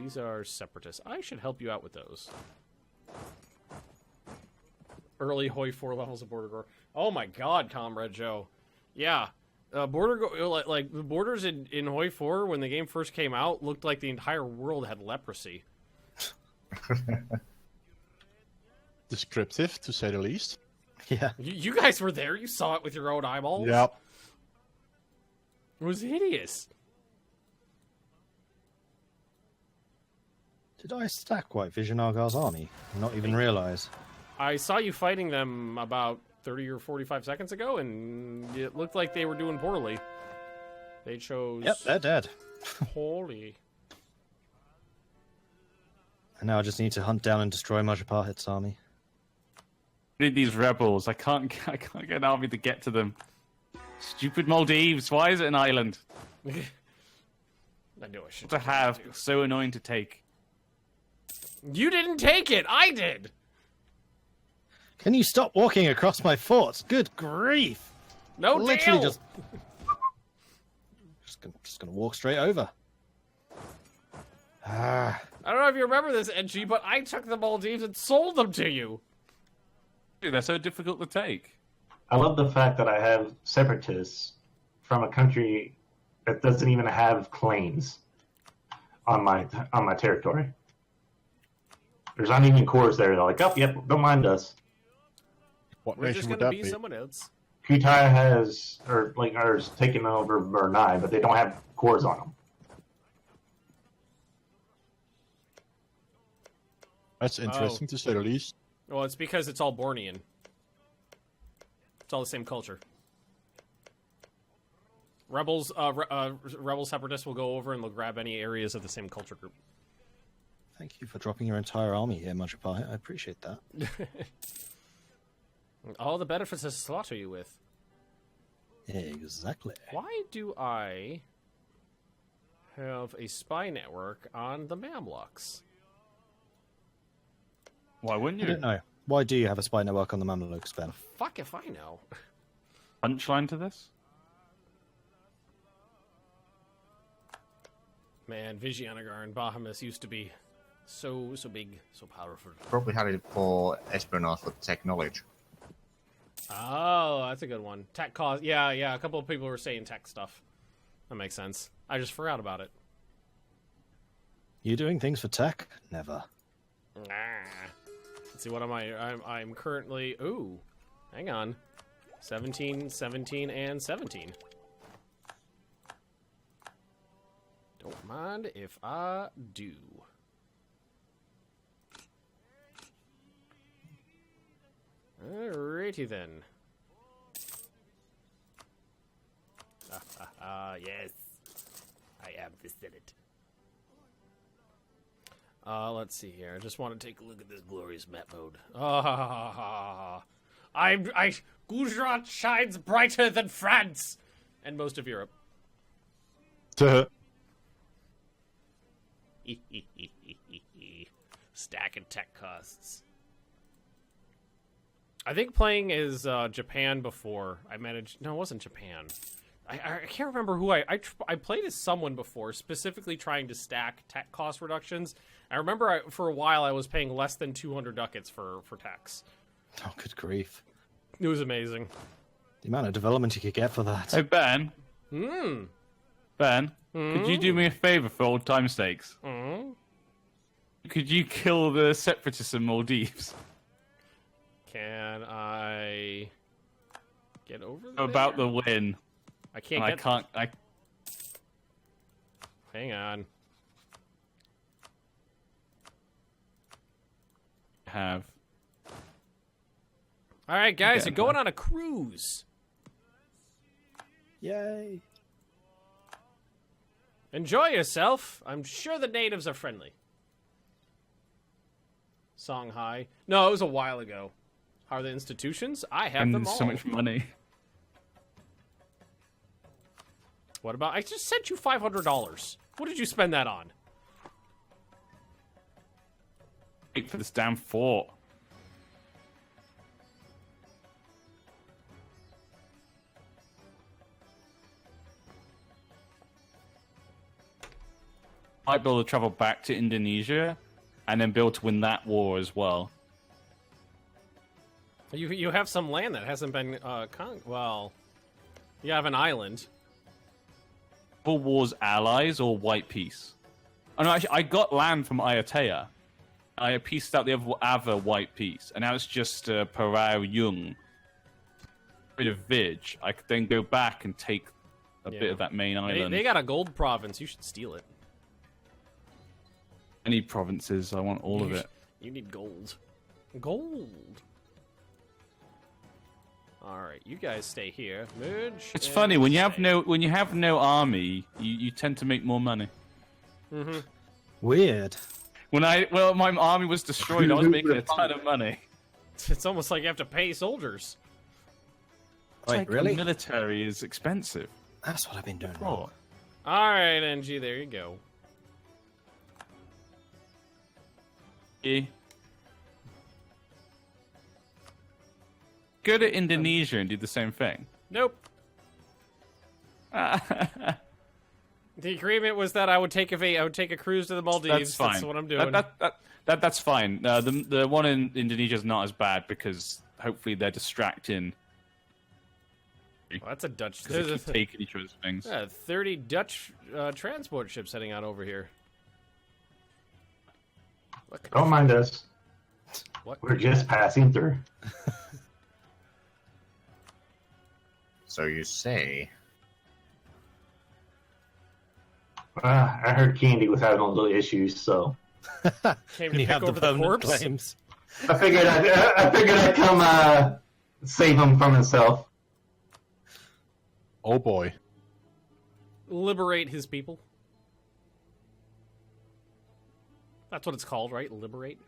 These are separatists. I should help you out with those. Early Hoi 4 levels of border gore. Oh my god, Comrade Joe. Yeah. Like the borders in Hoi 4 when the game first came out looked like the entire world had leprosy. Descriptive, to say the least. Yeah. You guys were there. You saw it with your own eyeballs. Yep. It was hideous. Did I stack White Vision Argyle's army? Not even realize. I saw you fighting them about 30 or 45 seconds ago, and it looked like they were doing poorly. They chose... Yep, they're dead. Holy. And now I just need to hunt down and destroy Majapahit's army. Need these rebels. I can't get an army to get to them. Stupid Maldives. Why is it an island? I knew I should To have. So annoying to take. You didn't take it. I did. Can you stop walking across my forts? Good grief! No, literally deal. just gonna walk straight over. Ah. I don't know if you remember this, NG, but I took the Maldives and sold them to you. Dude, they're so difficult to take. I love the fact that I have separatists from a country that doesn't even have claims on my territory. There's not even cores there. They're like, oh, yep, don't mind us. What We're just nation would gonna that be be? someone else. Kutai has, or is taking over Brunei, but they don't have cores on them. That's interesting, to say the least. Well, it's because it's all Bornean. It's all the same culture. Rebels, rebel separatists will go over and they'll grab any areas of the same culture group. Thank you for dropping your entire army here, Majapahit. I appreciate that. All the benefits to slaughter you with. Exactly. Why do I have a spy network on the Mamluks? Why wouldn't I you? don't know. Why do you have a spy network on the Mamelukes, Ben? Fuck if I know. Punchline to this? Man, Vijayanagara and Bahamas used to be so big, so powerful. Probably had it for espionage for tech knowledge. Oh, that's a good one. Tech cause, yeah. A couple of people were saying tech stuff. That makes sense. I just forgot about it. You doing things for tech? Never. Let's see, what am I? I'm currently. Ooh, hang on. 17, 17, and 17. Don't mind if I do. Alrighty then. Yes. I am the Senate. Let's see here. I just want to take a look at this glorious map mode. Gujarat shines brighter than France and most of Europe. Stack and tech costs. I think playing as Japan before, I managed... No, it wasn't Japan. I can't remember who I played as someone before, specifically trying to stack tech cost reductions. I remember for a while I was paying less than 200 ducats for techs. Oh, good grief. It was amazing. The amount of development you could get for that. Hey, Ben. Ben, could you do me a favor for old time stakes? Could you kill the separatists in Maldives? Can I get over there? About the win. I can't I can't. Hang on. Have. All right, guys, Okay, you're going on a cruise. Yay. Enjoy yourself. I'm sure the natives are friendly. Songhai. No, it was a while ago. How are the institutions? I have them all. So much money. What about... I just sent you $500. What did you spend that on? Wait for this damn fort. might be able to travel back to Indonesia, and then be able to win that war as well. You have some land that hasn't been well, you have an island. Civil War's allies or white peace? Oh no, actually, I got land from Ayatea. I pieced out the other white piece, and now it's just Parau Jung. Bit of Vidge. I could then go back and take a bit of that main island. They got a gold province. You should steal it. Any provinces, I want all of it. You need gold. Gold. All right, you guys stay here. Merge. It's funny when you have no army, you tend to make more money. Mm-hmm. Weird. Well, my army was destroyed. I was making a ton of money. It's almost like you have to pay soldiers. Wait, Like, really? the military is expensive. That's what I've been doing wrong. All right, NG, there you go. Yeah. Go to Indonesia and do the same thing. Nope. The agreement was that I would take a cruise to the Maldives. That's fine. That's what I'm doing. That's fine. The one in Indonesia is not as bad because hopefully they're distracting. Well, that's a Dutch. Because they keep taking each other's things. 30 Dutch transport ships heading out over here. Don't mind us. What? We're just passing through. So you say. I heard Kandy was having a little issues, so Came And to you pick have the over the permanent corpse. claims. I figured I'd come save him from himself. Oh boy. Liberate his people. That's what it's called, right? Liberate.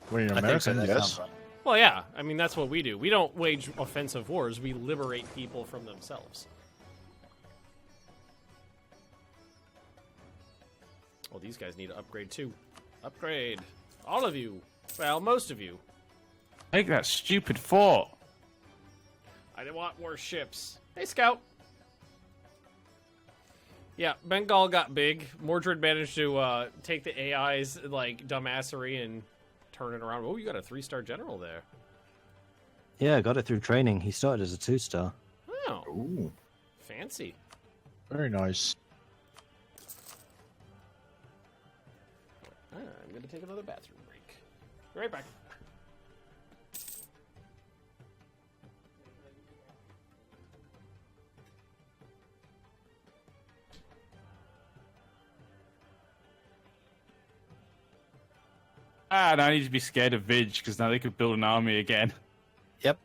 When you're I think so, American, that yes. sounds right. Well, yeah. I mean, that's what we do. We don't wage offensive wars. We liberate people from themselves. Well, these guys need to upgrade too. Upgrade. All of you. Well, most of you. Take that stupid fort. I want more ships. Hey, Scout. Yeah, Bengal got big. Mordred managed to take the AI's like dumbassery and turn it around. Oh, you got a 3-star general there. Yeah, I got it through training. He started as a 2-star. Oh, Ooh. fancy. Very nice. I'm gonna take another bathroom break. Be right back. And I need to be scared of Vidge because now they could build an army again. Yep.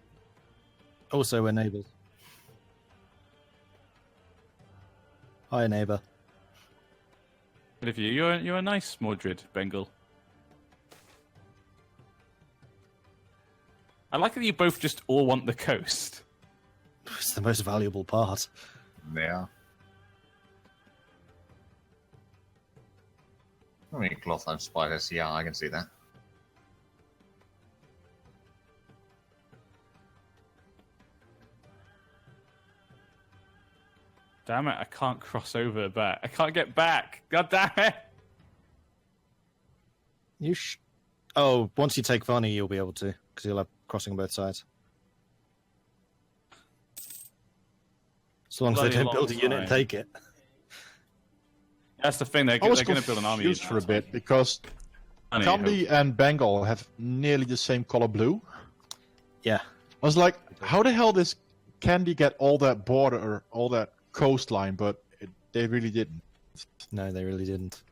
Also, we're neighbours. Hi, neighbour. But if you're a nice Mordred, Bengal. I like that you both just all want the coast. It's the most valuable part. Yeah. I mean, cloth and spiders, yeah, I can see that. Damn it, I can't cross over back. I can't get back. God damn it. Oh, once you take Varney, you'll be able to, because you'll have crossing on both sides. As long as they Bloody don't build a long unit and time. take it. That's the thing, they're I was going to build an army. confused for a bit because Funny, I hope. Kandy and Bengal have nearly the same color blue. Yeah. I was like, how the hell does Kandy get all that border or all that coastline? But they really didn't. No, they really didn't.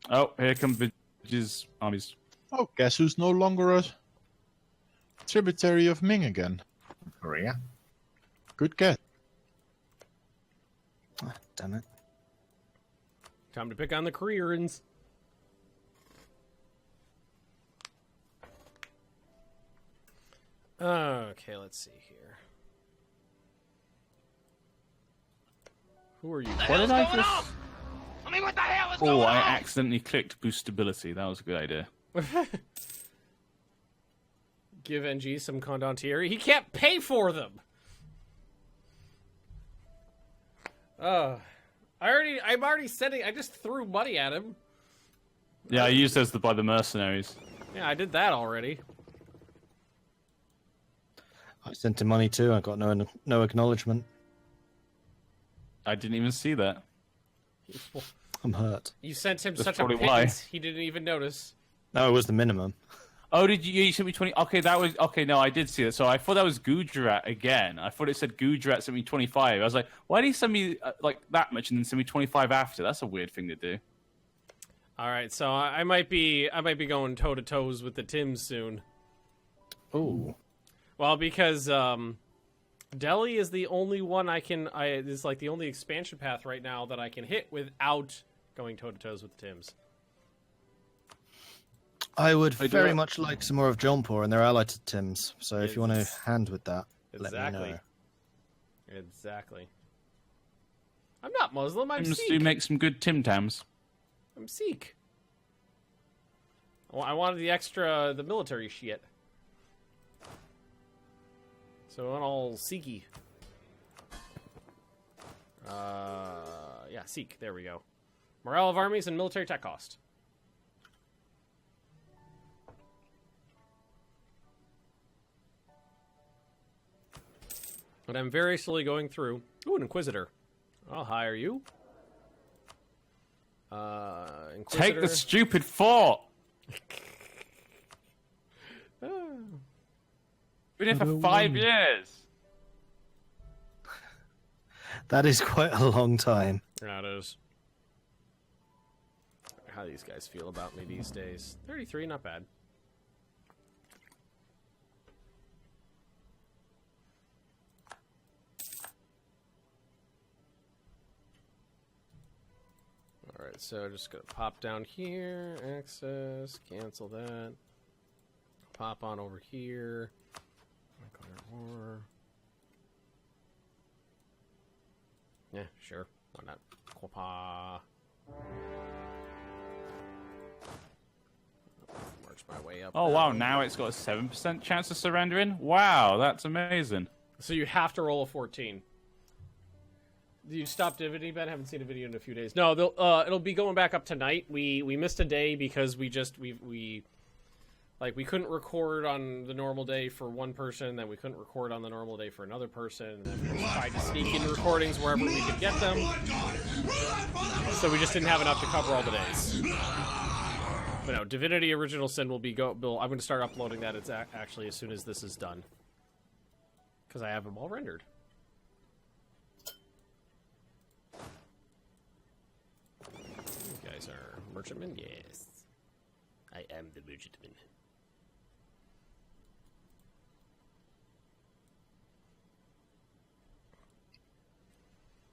Oh, here come Vidge's armies. Oh, guess who's no longer a tributary of Ming again? Korea. Good guess. Ah, damn it. Time to pick on the Koreans. Okay, let's see here. Who are you? What did I just... Oh, I accidentally clicked boost ability. That was a good idea. Give NG some condottieri. He can't pay for them. I'm already sending. I just threw money at him. Yeah, I used those to buy the mercenaries. Yeah, I did that already. I sent him money too. I got no acknowledgement. I didn't even see that. I'm hurt. You sent him That's such a probably why. pittance, he didn't even notice. No, it was the minimum. Oh, did you sent me 20? Okay, that was okay. No, I did see it. So I thought that was Gujarat again. I thought it said Gujarat sent me 25. I was like, why did he send me like that much and then send me 25 after? That's a weird thing to do. All right, so I might be going toe to toes with the Tims soon. Ooh. Well, because Delhi is the only one is like the only expansion path right now that I can hit without going toe to toes with the Tims. I would do very it. much like some more of Jaunpur and they're allied to Tim's. So if you want to hand with that, let me Exactly. know. Exactly. I'm not Muslim. I'm Tims Sikh. do make some good Tim Tams. I'm Sikh. I wanted the military shit. So I'm all Sikhi. Yeah, Sikh. There we go. Morale of armies and military tech cost. But I'm very slowly going through. Ooh, an Inquisitor. I'll hire you. Inquisitor. Take the stupid fort. Been here for 5 years. That is quite a long time. Yeah, it is. How these guys feel about me these days. 33, not bad. Alright, so just gonna pop down here, access, cancel that. Pop on over here. Yeah, sure. Why not? Quapa. March my way up. Oh that wow! way. Now it's got a 7% chance of surrendering. Wow, that's amazing. So you have to roll a 14. You stopped divinity, Ben? I haven't seen a video in a few days. No, it'll be going back up tonight. We missed a day because we couldn't record on the normal day for one person, then we couldn't record on the normal day for another person, and then we tried to sneak in recordings wherever we could get them. So we just didn't have enough to cover all the days. But no, Divinity Original Sin will be I'm going to start uploading that. It's actually as soon as this is done, because I have them all rendered. You guys are merchantmen? Yes. I am the merchantman.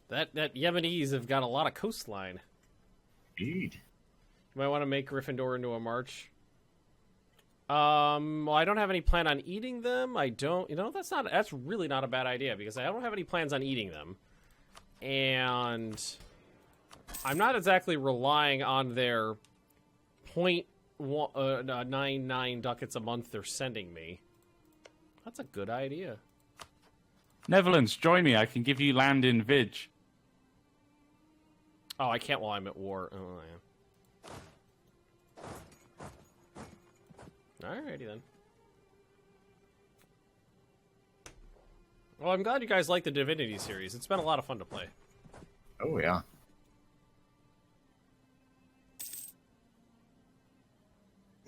That Yemenis have got a lot of coastline. Indeed. You might want to make Gryffindor into a march. Well, I don't have any plan on eating them. I don't, that's really not a bad idea, because I don't have any plans on eating them. And I'm not exactly relying on their 0.99 ducats a month they're sending me. That's a good idea. Netherlands, join me. I can give you land in Vidge. Oh, I can't while I'm at war. Oh, yeah. Alrighty then. Well, I'm glad you guys like the Divinity series. It's been a lot of fun to play. Oh, yeah.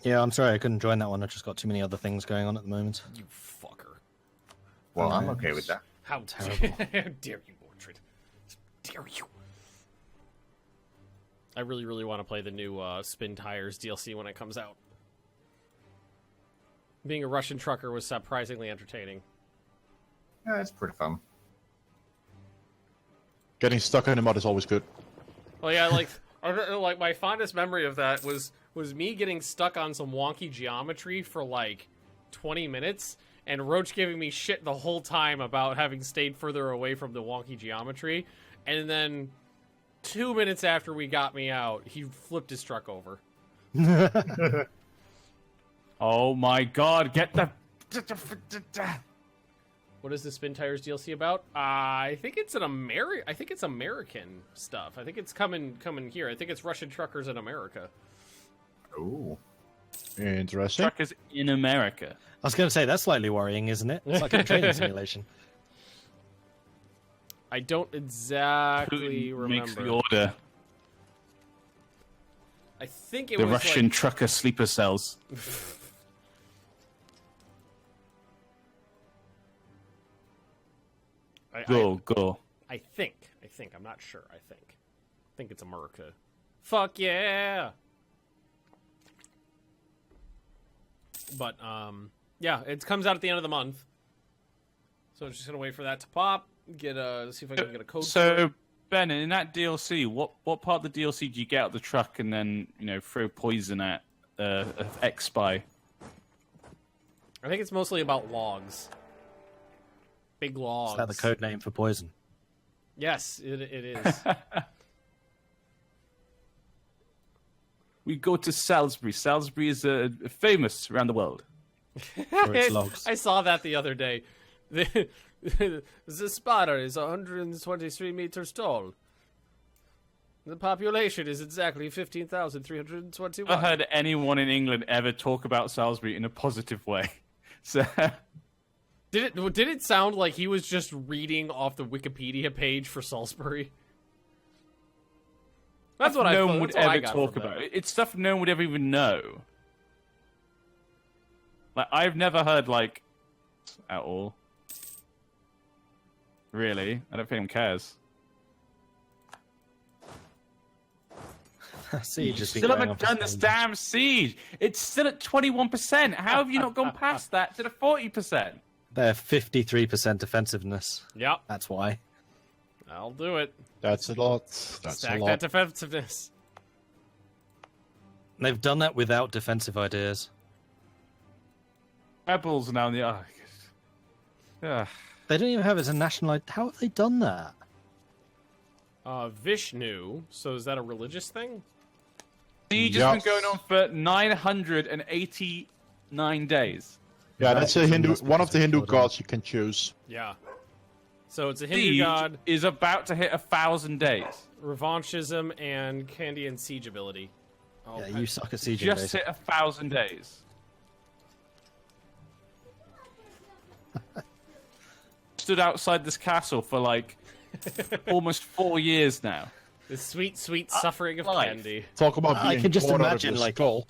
Yeah, I'm sorry I couldn't join that one. I just got too many other things going on at the moment. You fucker. Well, I'm Nice. okay with that. How Terrible. how dare you, Mordred? How dare you? I really, really want to play the new Spin Tires DLC when it comes out. Being a Russian trucker was surprisingly entertaining. Yeah, it's pretty fun. Getting stuck in the mud is always good. Well, yeah, like my fondest memory of that was me getting stuck on some wonky geometry for like 20 minutes, and Roach giving me shit the whole time about having stayed further away from the wonky geometry, and then 2 minutes after we got me out, he flipped his truck over. Oh my god, get the What is the Spin Tires DLC about? I think it's I think it's American stuff. I think it's coming here. I think it's Russian truckers in America. Ooh. Interesting. Truckers in America. I was going to say, that's slightly worrying, isn't it? It's like a training simulation. I don't exactly Putin makes the remember. order. I think it The was Russian like... trucker sleeper cells. Go. I think. I'm not sure. I think it's America. Fuck yeah! But yeah, it comes out at the end of the month. So I'm just gonna wait for that to pop. See if I can get a code. for it. So, Ben, in that DLC, what part of the DLC do you get out of the truck and then throw poison at X-Spy? I think it's mostly about logs. Big logs. Is that the code name for poison? Yes, it is. We go to Salisbury. Salisbury is famous around the world. For its logs. I saw that the other day. The spider is 123 meters tall. The population is exactly 15,321. I've heard anyone in England ever talk about Salisbury in a positive way. So, Did it sound like he was just reading off the Wikipedia page for Salisbury? That's what no I one thought. would That's what I ever got talk from that. about. It's stuff no one would ever even know. Like, I've never heard, like, at all. Really? I don't think anyone cares. Siege has been Still going haven't on for done so this long. damn siege. It's still at 21%. How have you not gone past that to the 40%? They're 53% defensiveness. Yep, That's why. I'll do it. That's a lot. That's Stack a lot. that defensiveness. They've done that without defensive ideas. Rebels are now in the... They don't even have it as a national... How have they done that? Vishnu. So is that a religious thing? Siege Yeah. has been going on for 989 days. Yeah, that's a Hindu. Must be One of the Hindu order. gods you can choose. Yeah. So it's a Hindu Siege god, is about to hit 1,000 days. revanchism, and Kandy and siege ability. Oh, Yeah, you suck at sieging, Just basically. hit 1,000 days. Stood outside this castle for like almost 4 years now. the sweet, sweet suffering of life. Kandy. Talk about I being can just torn out of imagine, the like, skull.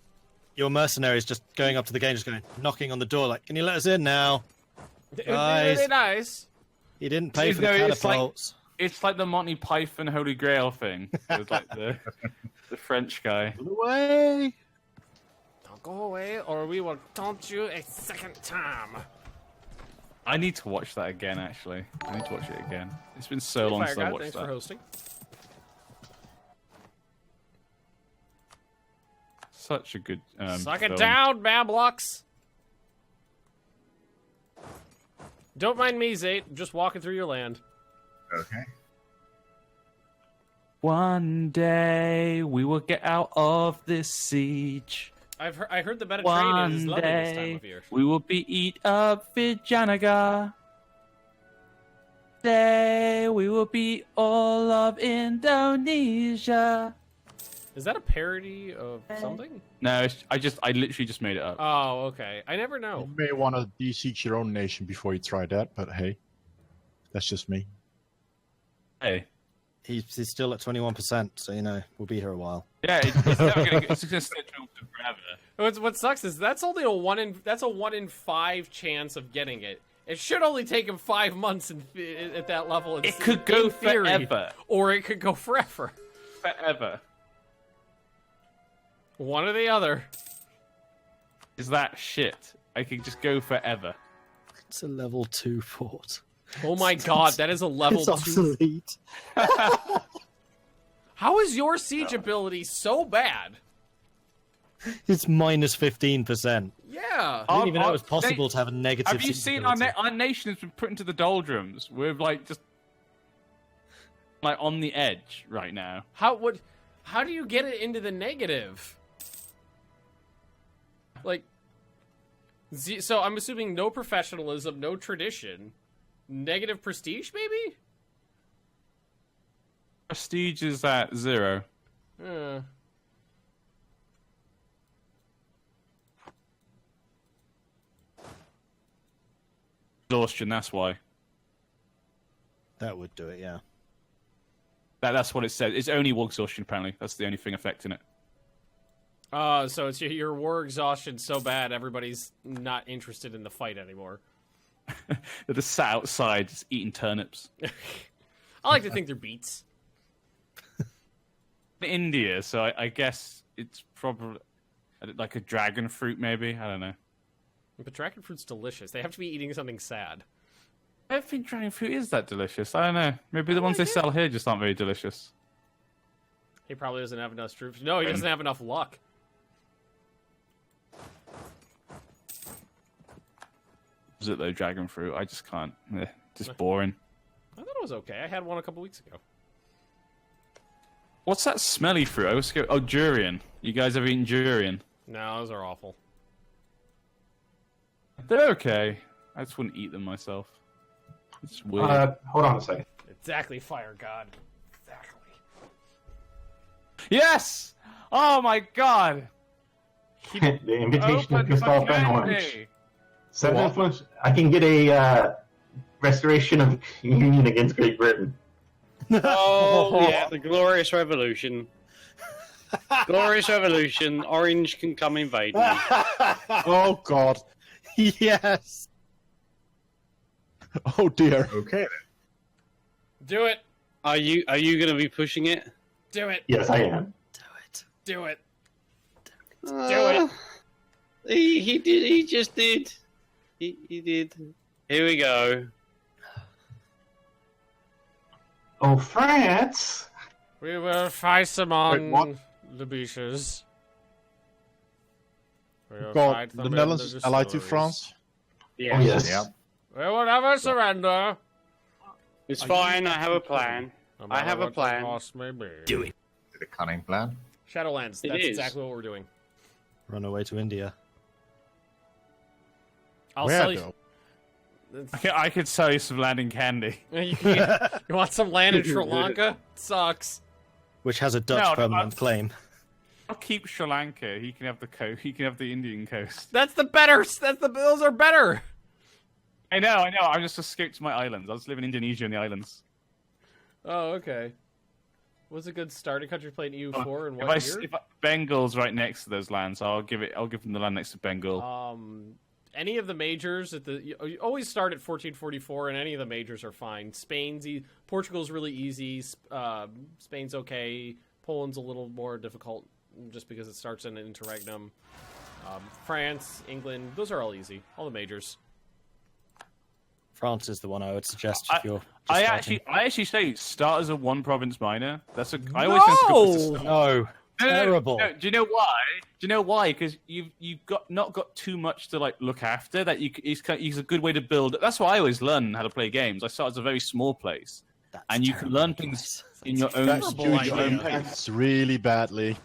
your mercenaries just going up to the game, just going, knocking on the door, like, can you let us in now? It would be Guys. really nice. You didn't pay for the No, it's like- catapults. It's like the Monty Python Holy Grail thing. It's like the French guy. Away! Don't go away, or we will taunt you a second time. I need to watch that again, actually. I need to watch it again. It's been so long Fire since I God, watched thanks that. for hosting. Such a good Suck it film. down, Bablocks. Don't mind me, Zate. I'm just walking through your land. Okay. One day we will get out of this siege. I heard the Mediterranean is One lovely this time day of year. we will be eat up Vijayanagar. Day we will be all of Indonesia. Is that a parody of something? No, I literally just made it up. Oh, okay. I never know. You may want to de-siege your own nation before you try that, but hey, that's just me. Hey. He's still at 21%, so, we'll be here a while. Yeah, it's never gonna it's gonna stay forever. What sucks is that's only a 1 in 5 chance of getting it. It should only take him 5 months at that level. It could go in theory, forever. or it could go forever. Forever. One or the other. Is that shit? I could just go forever. It's a level 2 fort. Oh my god, that is a level It's 2. obsolete. How is your siege ability so bad? It's minus 15%. Yeah. I didn't even know it was possible to have a negative Have you siege seen ability. our nation has been put into the doldrums? We're just on the edge right now. How do you get it into the negative? Like, So I'm assuming no professionalism, no tradition, negative prestige, maybe? Prestige is at 0. Exhaustion, that's why. That would do it, yeah. That's what it says. It's only war exhaustion, apparently. That's the only thing affecting it. So it's your war exhaustion so bad everybody's not interested in the fight anymore. They're just sat outside, just eating turnips. I like to think they're beets. In India, so I guess it's probably like a dragon fruit, maybe? I don't know. But dragon fruit's delicious. They have to be eating something sad. I don't think dragon fruit is that delicious. I don't know. Maybe the ones they sell here just aren't very delicious. He probably doesn't have enough troops. No, he doesn't have enough luck. Is it though, dragon fruit? I just can't. Just boring. I thought it was okay. I had one a couple weeks ago. What's that smelly fruit? I was scared. Oh, durian. You guys ever eaten durian? No, those are awful. They're okay. I just wouldn't eat them myself. It's weird. Hold on a second. Exactly, fire god. Exactly. Yes! Oh my god! The invitation of Open Christoph the and candy! Orange. 7 influence. I can get a restoration of union against Great Britain. Oh, yeah, the Glorious Revolution. Glorious Revolution. Orange can come invade me. Oh God. Yes. Oh dear. Okay then. Do it. Are you going to be pushing it? Do it. Yes, I am. Do it. Do it. He did. He just did. He did. Here we go. Oh, France! We will fight them Wait, what? on the beaches. We will God, fight them the in Netherlands is allied to distilleries. France. Yeah. Oh, yes. Yeah. We will never surrender. It's fine. I have a plan. No I have matter a what the plan. cost may be. Is it a cunning plan? Shadowlands. It That's is. exactly what we're doing. Run away to India. I'll Where sell you. though? I could sell you some land in Kandy. You want some land in Sri Lanka? Sucks. Which has a Dutch No, permanent claim. I'll keep Sri Lanka. He can have the coast. He can have the Indian coast. That's the better. Those are better. I know. I just escaped to my islands. I was living in Indonesia in the islands. Oh, okay. What's a good starting country playing EU4 and If, what year? if Bengal's right next to those lands, I'll give them the land next to Bengal. Any of the majors you always start at 1444, and any of the majors are fine. Portugal's really easy. Spain's okay. Poland's a little more difficult just because it starts in an interregnum. France, England, those are all easy. All the majors. France is the one I would suggest if you're. I actually say start as a one province minor. I always think it's a good place to start. No, terrible. No, do you know why? Do you know why? Because you've not got too much to like look after. That it's a good way to build. That's why I always learn how to play games. I start as a very small place, and you can learn things in your own. That's terrible huge idea. impacts really badly,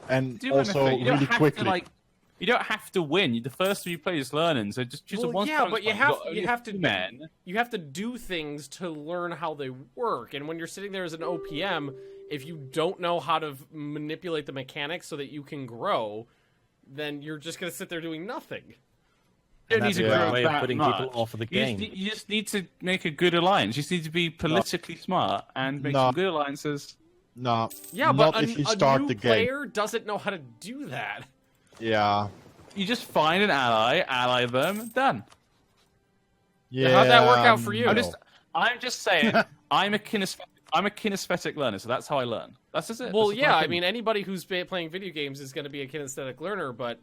and Do also anything. You don't really have quickly. To, you don't have to win. The first time you play is learning. So just choose a one. Yeah, but you have to men. You have to do things to learn how they work. And when you're sitting there as an OPM, if you don't know how to manipulate the mechanics so that you can grow, then you're just going to sit there doing nothing. And You that's don't need a to great grow way of that putting much. people off of the You game. you just need to make a good alliance. You just need to be politically smart and make some good alliances. No, Yeah, not but if you a start new the game. player doesn't know how to do that. Yeah, You just find an ally them, done. yeah. How'd that work out for you? no. I'm just saying, I'm a kinesthetic learner, so that's how I learn. That's just it. Well, That's just yeah, my I opinion. mean, anybody who's playing video games is going to be a kinesthetic learner, but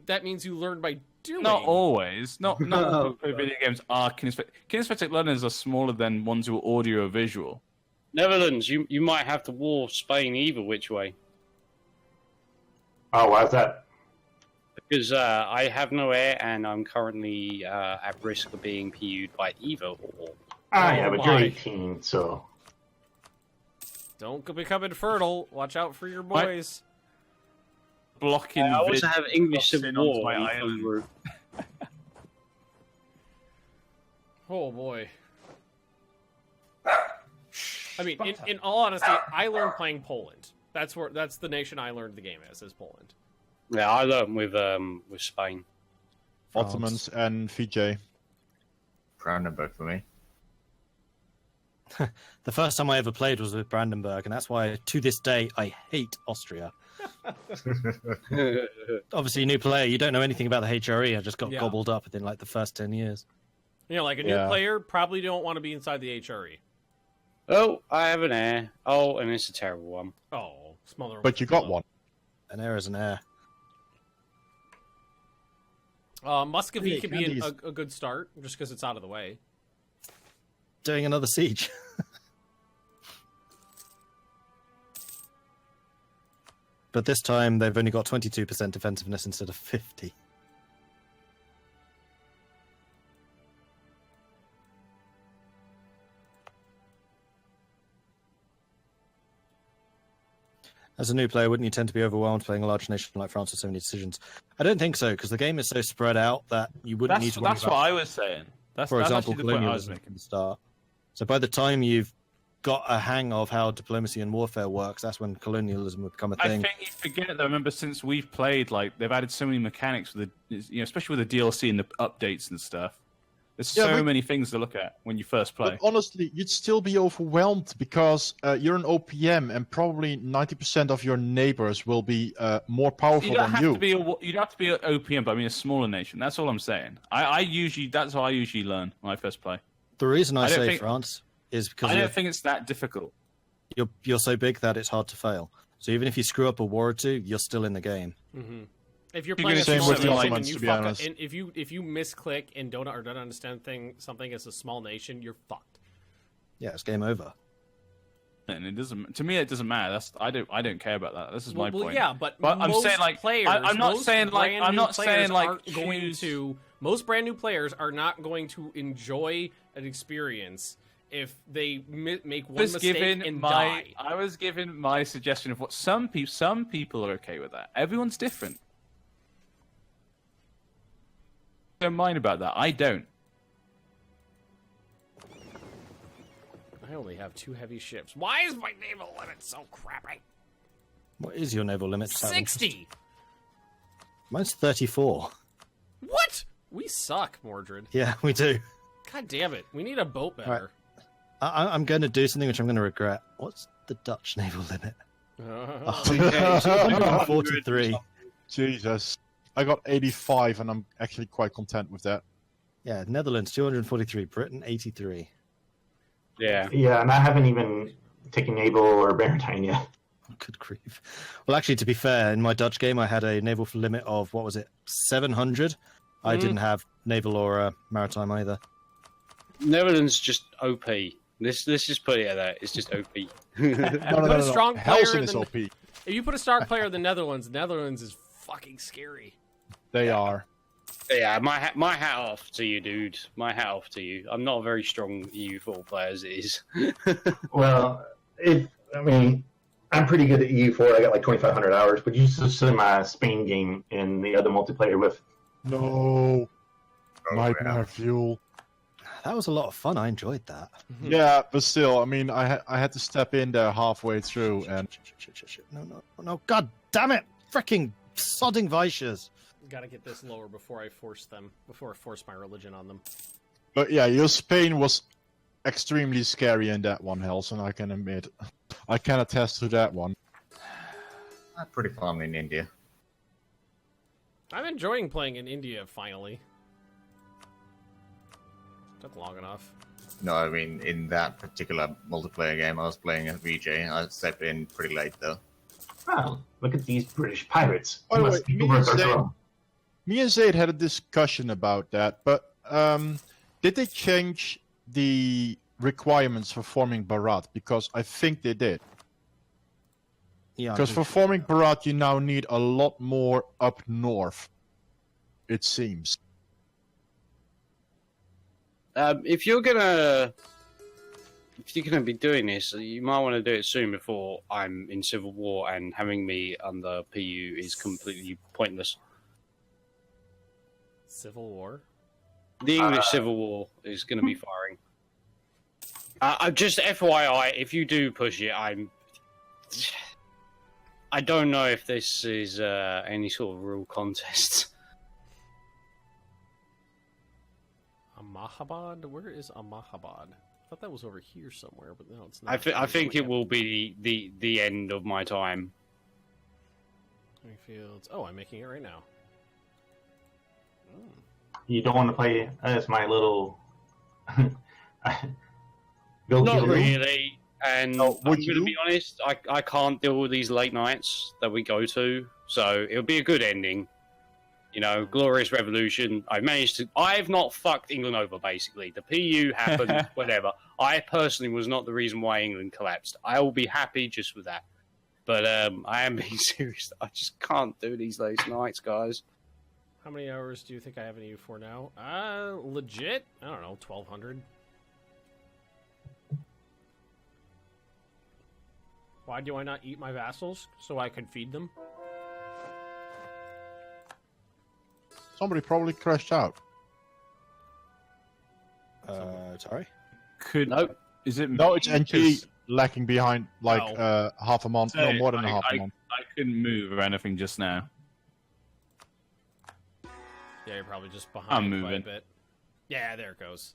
that means you learn by doing. Not always. Not all video games are kinesthetic. Kinesthetic learners are smaller than ones who are audio or visual. Netherlands, you might have to war Spain either which way. Oh, why is that? Because I have no heir and I'm currently at risk of being PU'd by either or. Yeah, but you're my. 18, so. Don't become infertile. Watch out for your boys. Blocking. I also have English crossing Civil onto War. my en island. route. Oh boy. I mean, in all honesty, I learned playing Poland. That's the nation I learned the game as, is Poland. Yeah, I learned with Spain. Ottomans and Fiji. Brandenburg for me. The first time I ever played was with Brandenburg, and that's why, to this day, I hate Austria. Obviously, new player, you don't know anything about the HRE. I just got gobbled up within like the first 10 years. You know, like a new player probably don't want to be inside the HRE. Oh, I have an air. Oh, and it's a terrible one. Oh, smaller. But you got one. An air is an air. Muscovy could be a good start, just because it's out of the way. Doing another siege. But this time they've only got 22% defensiveness instead of 50. As a new player, wouldn't you tend to be overwhelmed playing a large nation like France with so many decisions? I don't think so, because the game is so spread out that you wouldn't need to worry That's what I was saying. For example, colonialism at the start. So by the time you've got a hang of how diplomacy and warfare works, that's when colonialism would become a thing. I think you forget though. Remember, since we've played, like they've added so many mechanics with the, especially with the DLC and the updates and stuff. There's so many things to look at when you first play. But honestly, you'd still be overwhelmed because you're an OPM and probably 90% of your neighbors will be more powerful than you. You don't have to be an OPM, but I mean a smaller nation. That's all I'm saying. That's how I usually learn when I first play. The reason I say France is because I don't think it's that difficult. You're so big that it's hard to fail. So even if you screw up a war or two, you're still in the game. Mm-hmm. If you're playing a small nation and you fuck up, and if you misclick and don't understand something as a small nation, you're fucked. Yeah, it's game over. And it doesn't. To me, it doesn't matter. I don't care about that. This is my point. Yeah, but I'm saying like players. I'm not saying like most brand new players are not going to enjoy an experience if they make one mistake and die. I was given my suggestion of what some people are okay with that. Everyone's different. Don't mind about that. I don't. I only have 2 heavy ships. Why is my naval limit so crappy? What is your naval limit? 60. Mine's 34. What? We suck, Mordred. Yeah, we do. God damn it. We need a boat better. Right. I'm going to do something which I'm going to regret. What's the Dutch naval limit? 43. Jesus. I got 85, and I'm actually quite content with that. Yeah, Netherlands 243, Britain 83. Yeah. Yeah, and I haven't even taken naval or maritime yet. Good grief. Well, actually, to be fair, in my Dutch game, I had a naval limit of, 700? I didn't have naval or maritime either. Netherlands just OP. Let's just put it at that. It's just OP. No. Strong player Hellsen is OP. If you put a strong player in the Netherlands is fucking scary. They are. Yeah, my hat off to you, dude. My hat off to you. I'm not a very strong EU4 player as it is. Well, I'm pretty good at EU4. I got like 2,500 hours, but you should see my Spain game in the other multiplayer with. No. Nightmare fuel. That was a lot of fun. I enjoyed that. Yeah, but still, I had to step in there halfway through, and Shit. No! God damn it! Freaking sodding Vaishas. Gotta get this lower before I force my religion on them. But yeah, your Spain was extremely scary in that one, Hellsen, I can admit. I can attest to that one. I'm pretty fun in India. I'm enjoying playing in India, finally. Took long enough. No, I mean, in that particular multiplayer game, I was playing as VJ. I stepped in pretty late, though. Oh, look at these British pirates. By the way, Must be worth our throne. Me and Zaid had a discussion about that, but did they change the requirements for forming Bharat? Because I think they did. Yeah. Because for forming Bharat, you now need a lot more up north, it seems. If you're gonna be doing this, you might want to do it soon before I'm in civil war, and having me under PU is completely pointless. Civil war? The English Civil War is going to be firing. Just FYI, if you do push it, I don't know if this is any sort of real contest. Ahmedabad? Where is Ahmedabad? I thought that was over here somewhere, but no, it's not. I think it will be the end of my time. Fields. Oh, I'm making it right now. You don't want to play as my little. Not really. And I'm would going to you? be honest, I can't deal with these late nights that we go to, so it'll be a good ending. You know, glorious revolution. I've not fucked England over, basically. The PU happened, whatever. I personally was not the reason why England collapsed. I will be happy just with that. But I am being serious. I just can't do these late nights, guys. How many hours do you think I have in EU for now? Legit? I don't know, 1,200. Why do I not eat my vassals? So I can feed them? Somebody probably crashed out. Sorry. Nope. Is it? No, it's me? NG 'Cause lacking behind like half a month, no more than I, half a I, month. I couldn't move or anything just now. Yeah, you're probably just behind I'm quite a moving. bit. Yeah, there it goes.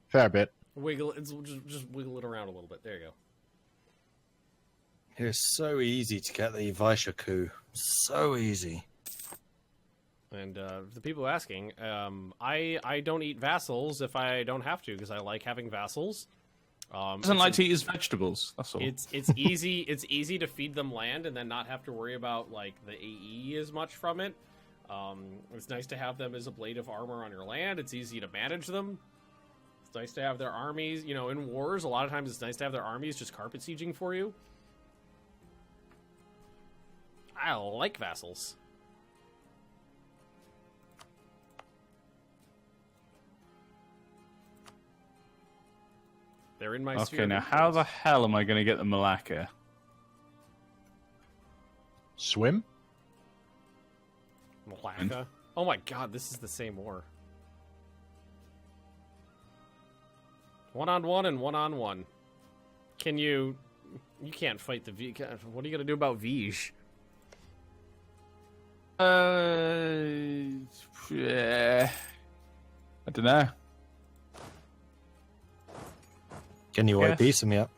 Fair bit. Wiggle, just wiggle it around a little bit. There you go. It's so easy to get the Vaisha coup. So easy. And the people asking, I don't eat vassals if I don't have to because I like having vassals. Doesn't like to eat his vegetables. That's all. It's easy. It's easy to feed them land and then not have to worry about like the AE as much from it. It's nice to have them as a blade of armor on your land. It's easy to manage them. It's nice to have their armies. You know, in wars, a lot of times it's nice to have their armies just carpet sieging for you. I like vassals. They're in my sphere. Okay, now how the hell am I going to get the Malacca? Swim? Malacca? Oh my god, this is the same war. 1-on-1 and 1-on-1. Can you... You can't fight the V... What are you going to do about Vij? Yeah. I don't know. Can you Yes. YP some up?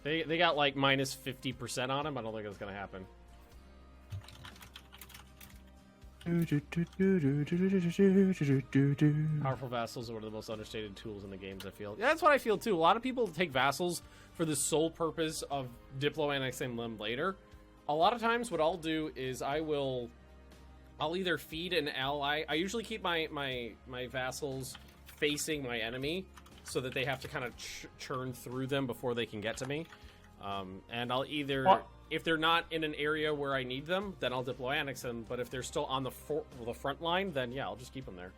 They got like minus 50% on him. I don't think it's going to happen. Powerful vassals are one of the most understated tools in the games, I feel. Yeah, that's what I feel too. A lot of people take vassals for the sole purpose of Diplo annexing them later. A lot of times what I'll do is I'll either feed an ally. I usually keep my vassals facing my enemy so that they have to kind of churn through them before they can get to me. And I'll either... What? If they're not in an area where I need them, then I'll Diplo annex them. But if they're still on the front line, then yeah, I'll just keep them there.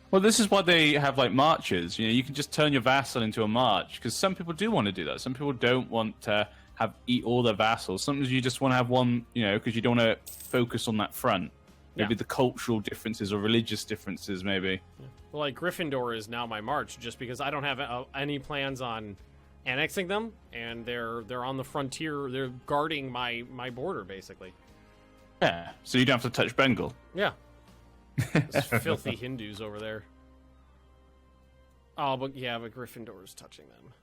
Well, this is why they have like marches. You know, you can just turn your vassal into a march because some people do want to do that. Some people don't want to eat all their vassals. Sometimes you just want to have one, you know, because you don't want to focus on that front. Maybe Yeah. the cultural differences or religious differences, maybe. Well, like Gryffindor is now my march, just because I don't have any plans on annexing them, and they're on the frontier. They're guarding my border, basically. Yeah. So you don't have to touch Bengal. Yeah. Those filthy Hindus over there. Oh, but yeah, but Gryffindor is touching them.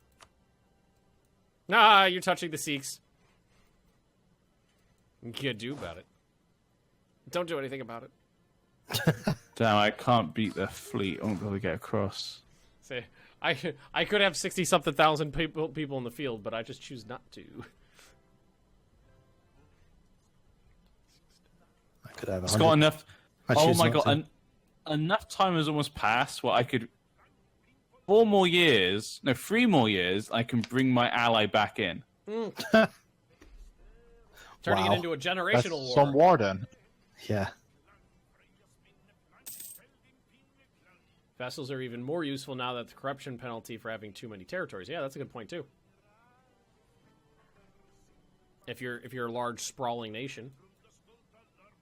Nah, you're touching the Sikhs. You can't do about it. Don't do anything about it. Damn, I can't beat their fleet. I won't be able to get across. Say, I could have 60-something thousand people in the field, but I just choose not to. I could have It's got 100. enough. I Oh choose my not god, to. enough time has almost passed where I could. 4 more years, no, 3 more years, I can bring my ally back in. Turning Wow. it into a That's generational war. some war then. Yeah. Vassals are even more useful now that the corruption penalty for having too many territories. Yeah, that's a good point too. If you're a large sprawling nation.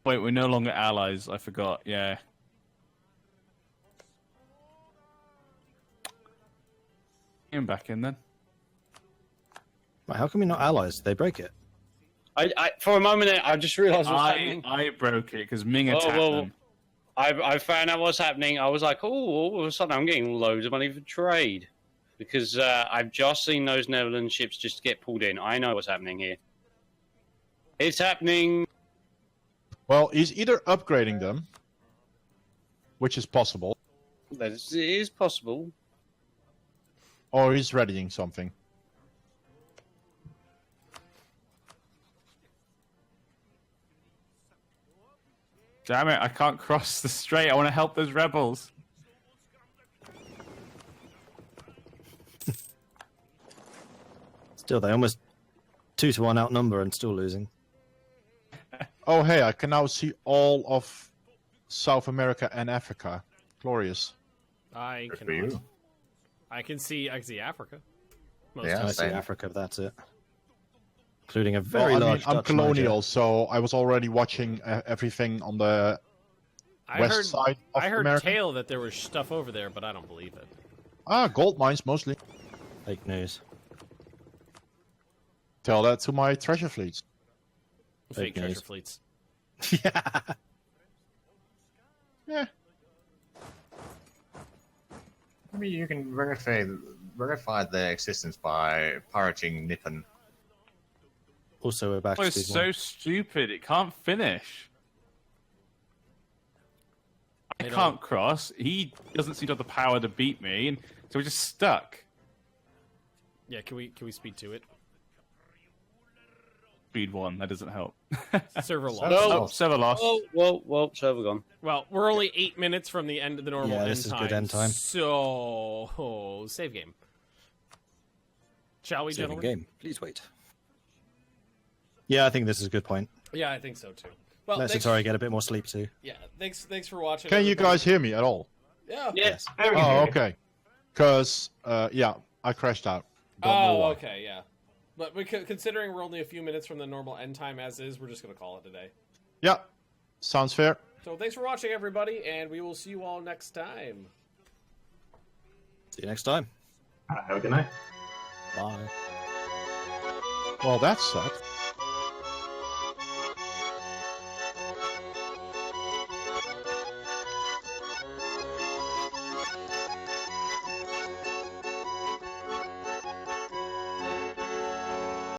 Wait, we're no longer allies. I forgot. Yeah. Get back in then. Wait, how come we're not allies? They break it. I for a moment there, I just realised what's happening. I broke it because Ming attacked them. I found out what's happening. I was like, oh, all of a sudden I'm getting loads of money for trade. Because I've just seen those Netherlands ships just get pulled in. I know what's happening here. It's happening. Well, he's either upgrading them, which is possible, It is possible. or he's readying something. Damn it! I can't cross the strait. I want to help those rebels. Still, they almost 2-1 outnumber and still losing. Oh, hey, I can now see all of South America and Africa. Glorious. I Good for cannot. you. I can see Africa. Most Yeah. of I it. see same. Africa, but that's it. Including a Well, very I mean, large I'm Dutch colonial, Niger. so I was already watching everything on the I west heard, side of I heard America. tale that there was stuff over there, but I don't believe it. Ah, gold mines mostly. Fake news. Tell that to my treasure fleets. Fake treasure news. fleets. Yeah. Yeah. I mean, you can verify their existence by pirating Nippon. Also, we're back Oh, to it's speed so one. stupid. It can't finish. I They can't don't- cross. He doesn't seem to have the power to beat me, and so we're just stuck. Yeah, can we speed to it? Speed 1. That doesn't help. Server lost. No. Oh, server lost. Well, server gone. Well, we're only 8 minutes from the end of the normal Yeah, end this is time. good end time. So, save game. Shall we, Saving gentlemen? game. Please wait. Yeah, I think this is a good point. Yeah, I think so too. Well, Let thanks, Utari get a bit more sleep too. yeah, thanks for watching. Can you everybody. guys hear me at all? Yeah. Yes. There we Oh, go. okay. Because, yeah, I crashed out. Don't know Oh, why. okay, yeah. But considering we're only a few minutes from the normal end time as is, we're just gonna call it today. Yeah, sounds fair. So thanks for watching, everybody, and we will see you all next time. See you next time. Have a good night. Bye. Well, that's sad.